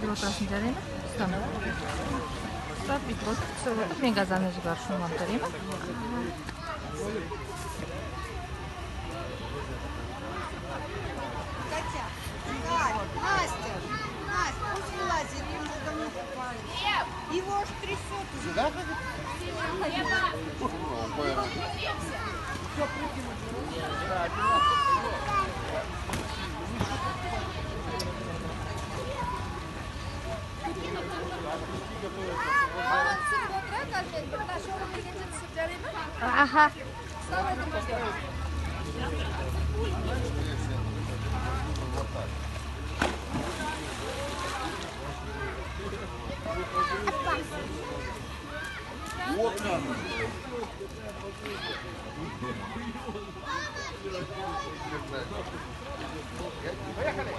ფიგურას მძარენა საფიქროთ მე გაზანეში გარშემო მომდარიმა Катя, Настя, пусть вылазит, ему давно купали. Его аж трясет уже. Да? Ага. Вот надо. Поехали.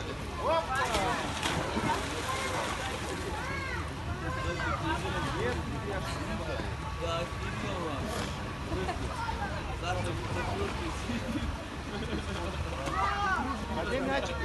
А где мячик?